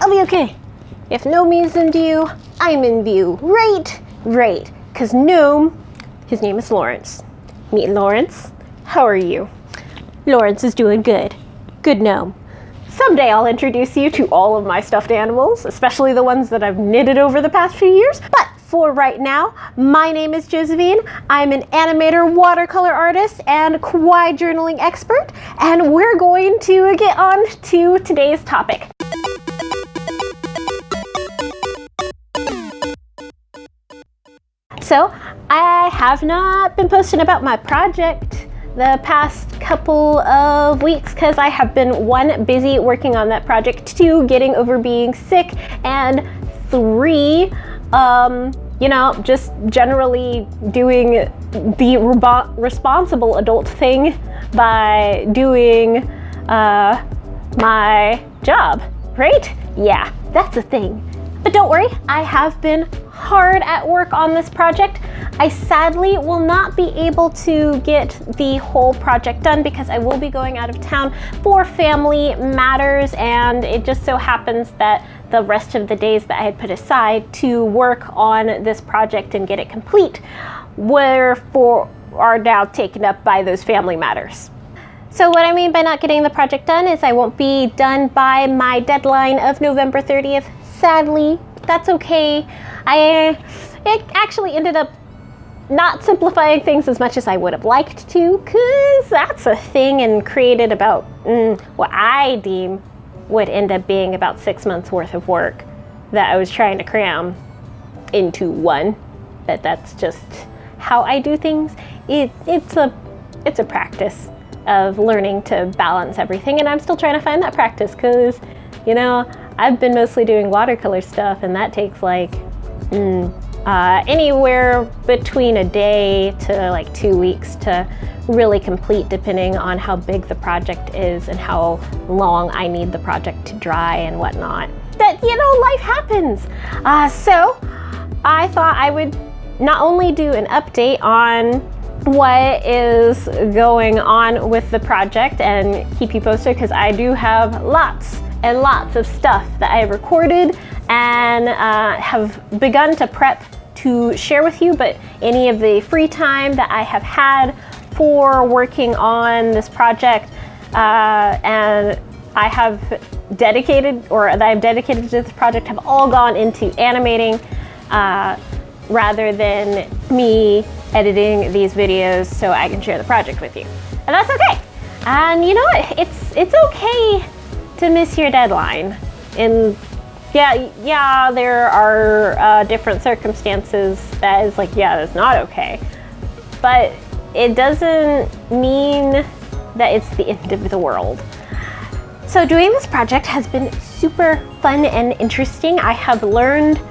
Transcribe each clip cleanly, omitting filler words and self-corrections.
I'll be okay. If Gnome is in view, I'm in view. Right? Right. Because Gnome, his name is Lawrence. Meet Lawrence. How are you? Lawrence is doing good. Good Gnome. Someday I'll introduce you to all of my stuffed animals, especially the ones that I've knitted over the past few years. But for right now, my name is Josephine. I'm an animator, watercolor artist, and kawaii journaling expert, and we're going to get on to today's topic. So, I have not been posting about my project the past couple of weeks because I have been 1, busy working on that project, 2, getting over being sick, and 3, just generally doing the responsible adult thing by doing my job, right? Yeah, that's a thing. But don't worry, I have been hard at work on this project. I sadly will not be able to get the whole project done because I will be going out of town for family matters, and it just so happens that the rest of the days that I had put aside to work on this project and get it complete are now taken up by those family matters. So what I mean by not getting the project done is I won't be done by my deadline of November 30th. Sadly, that's okay. It actually ended up not simplifying things as much as I would have liked to, because that's a thing, and created about what I deem would end up being about 6 months worth of work that I was trying to cram into one. But that's just how I do things. It's a practice of learning to balance everything, and I'm still trying to find that practice because, I've been mostly doing watercolor stuff, and that takes like anywhere between a day to like 2 weeks to really complete, depending on how big the project is and how long I need the project to dry and whatnot. But life happens. So I thought I would not only do an update on what is going on with the project and keep you posted, because I do have lots and lots of stuff that I have recorded and have begun to prep to share with you, but any of the free time that I have had for working on this project and I have dedicated, or that I've dedicated to this project, have all gone into animating rather than me editing these videos so I can share the project with you. And that's okay. And you know what? It's okay to miss your deadline. And yeah, there are different circumstances that is like, yeah, that's not okay. But it doesn't mean that it's the end of the world. So doing this project has been super fun and interesting. I have learned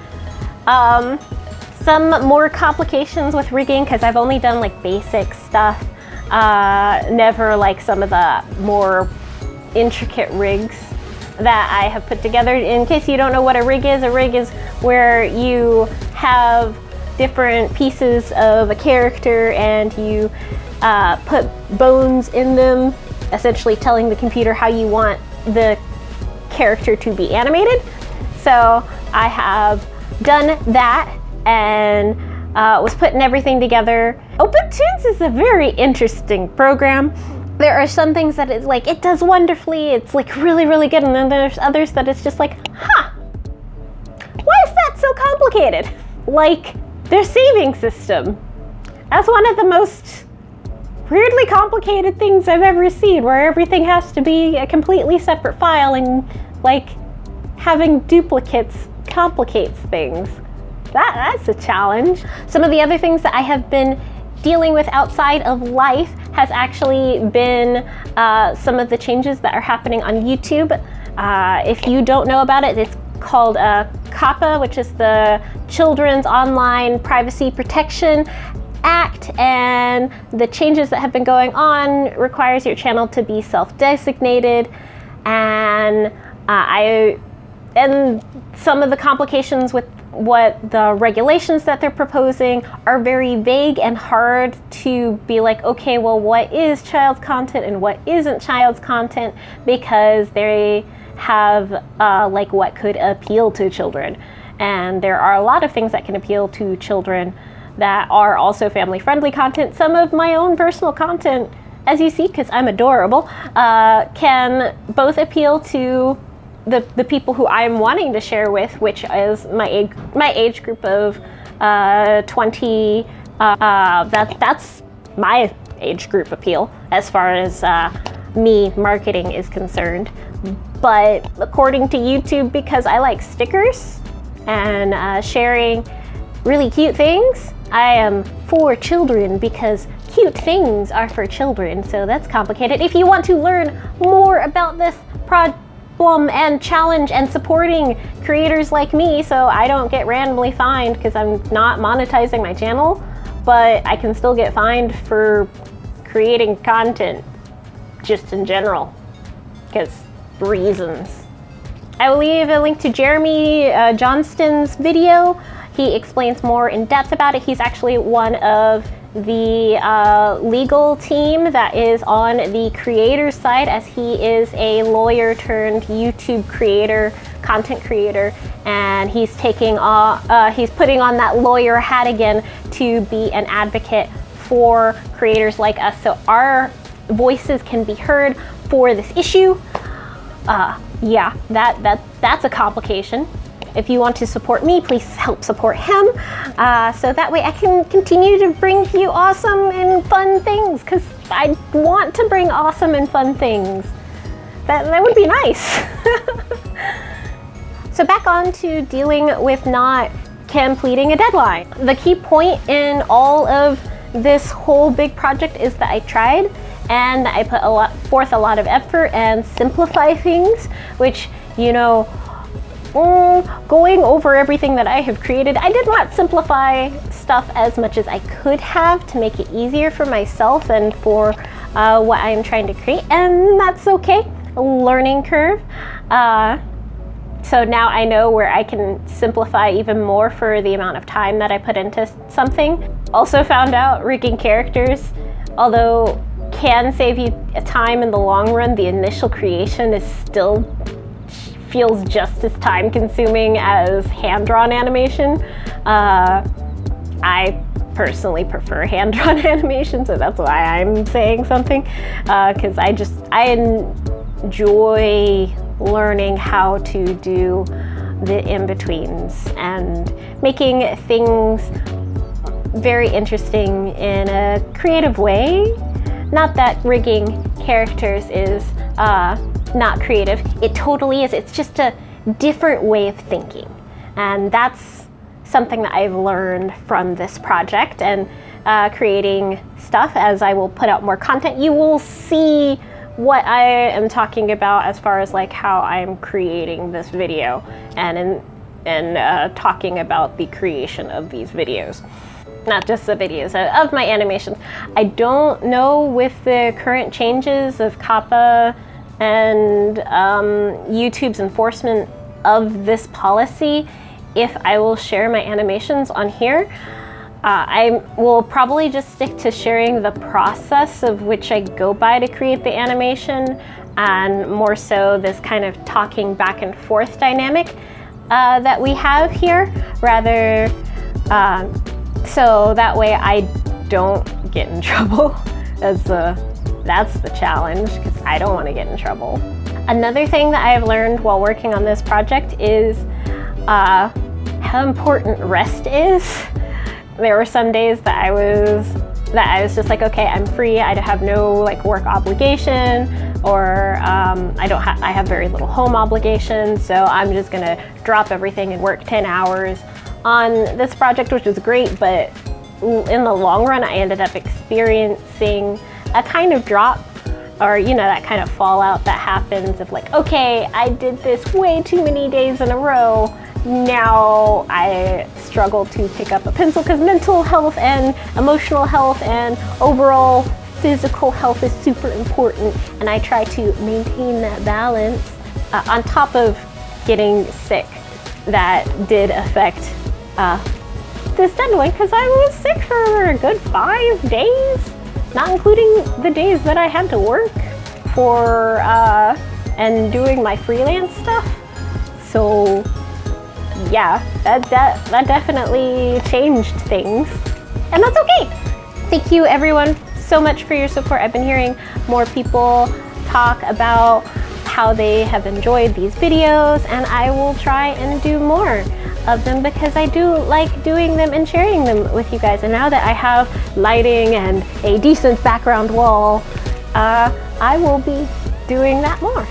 some more complications with rigging because I've only done like basic stuff, never like some of the more intricate rigs that I have put together. In case you don't know what a rig is where you have different pieces of a character and you put bones in them, essentially telling the computer how you want the character to be animated. So I have done that and was putting everything together. OpenToonz is a very interesting program. There are some things that it's like, it does wonderfully, it's like really, really good, and then there's others that it's just like, why is that so complicated? Like, their saving system. That's one of the most weirdly complicated things I've ever seen, where everything has to be a completely separate file, and like, having duplicates complicates things. That's a challenge. Some of the other things that I have been dealing with outside of life has actually been some of the changes that are happening on YouTube. If you don't know about it, it's called COPPA, which is the Children's Online Privacy Protection Act, and the changes that have been going on requires your channel to be self-designated, and some of the complications with what the regulations that they're proposing are very vague and hard to be like, okay, well, what is child's content and what isn't child's content, because they have like what could appeal to children. And there are a lot of things that can appeal to children that are also family-friendly content. Some of my own personal content, as you see, because I'm adorable, can both appeal to the people who I'm wanting to share with, which is my age group of 20. That's my age group appeal as far as me marketing is concerned. But according to YouTube, because I like stickers and sharing really cute things, I am for children because cute things are for children, so that's complicated. If you want to learn more about this problem and challenge and supporting creators like me so I don't get randomly fined because I'm not monetizing my channel, but I can still get fined for creating content just in general because reasons. I will leave a link to Jeremy Johnston's video. He explains more in depth about it. He's actually one of the legal team that is on the creator's side, as he is a lawyer turned YouTube creator, content creator, and he's putting on that lawyer hat again to be an advocate for creators like us, so our voices can be heard for this issue. Yeah, that's a complication. If you want to support me, please help support him, so that way I can continue to bring you awesome and fun things, because I want to bring awesome and fun things. That would be nice. So back on to dealing with not completing a deadline. The key point in all of this whole big project is that I tried and I put forth a lot of effort and simplify things, which, you know, going over everything that I have created, I did not simplify stuff as much as I could have to make it easier for myself and for what I am trying to create, and that's okay. A learning curve. So now I know where I can simplify even more for the amount of time that I put into something. Also found out rigging characters, although can save you time in the long run, the initial creation is still feels just as time consuming as hand-drawn animation. I personally prefer hand-drawn animation, so that's why I'm saying something, because I enjoy learning how to do the in-betweens and making things very interesting in a creative way. Not that rigging characters is not creative. It totally is. It's just a different way of thinking. And that's something that I've learned from this project and creating stuff. As I will put out more content, you will see what I am talking about as far as like how I'm creating this video and talking about the creation of these videos. Not just the videos, of my animations. I don't know with the current changes of COPPA and YouTube's enforcement of this policy if I will share my animations on here. I will probably just stick to sharing the process of which I go by to create the animation, and more so this kind of talking back and forth dynamic that we have here, rather so that way I don't get in trouble. That's the challenge, because I don't want to get in trouble. Another thing that I have learned while working on this project is how important rest is. There were some days that I was just like, okay, I'm free. I have no like work obligation, or I have very little home obligations, so I'm just gonna drop everything and work 10 hours on this project, which was great. But in the long run, I ended up experiencing a kind of drop, or you know, that kind of fallout that happens of like, okay, I did this way too many days in a row. Now I struggle to pick up a pencil, because mental health and emotional health and overall physical health is super important, and I try to maintain that balance on top of getting sick. That did affect this deadline, because I was sick for a good 5 days, not including the days that I had to work for and doing my freelance stuff. So yeah, that definitely changed things, and that's okay. Thank you everyone so much for your support. I've been hearing more people talk about how they have enjoyed these videos, and I will try and do more of them because I do like doing them and sharing them with you guys. And now that I have lighting and a decent background wall, I will be doing that more.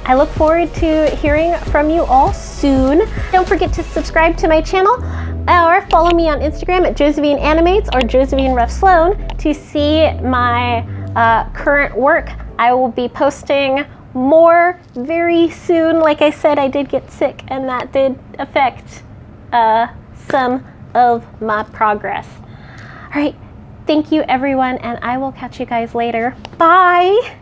I look forward to hearing from you all soon. Don't forget to subscribe to my channel or follow me on Instagram at JosephineAnimates or JosephineRefSloan to see my current work. I will be posting more very soon. Like I said, I did get sick and that did affect some of my progress. All right, thank you everyone, and I will catch you guys later. Bye.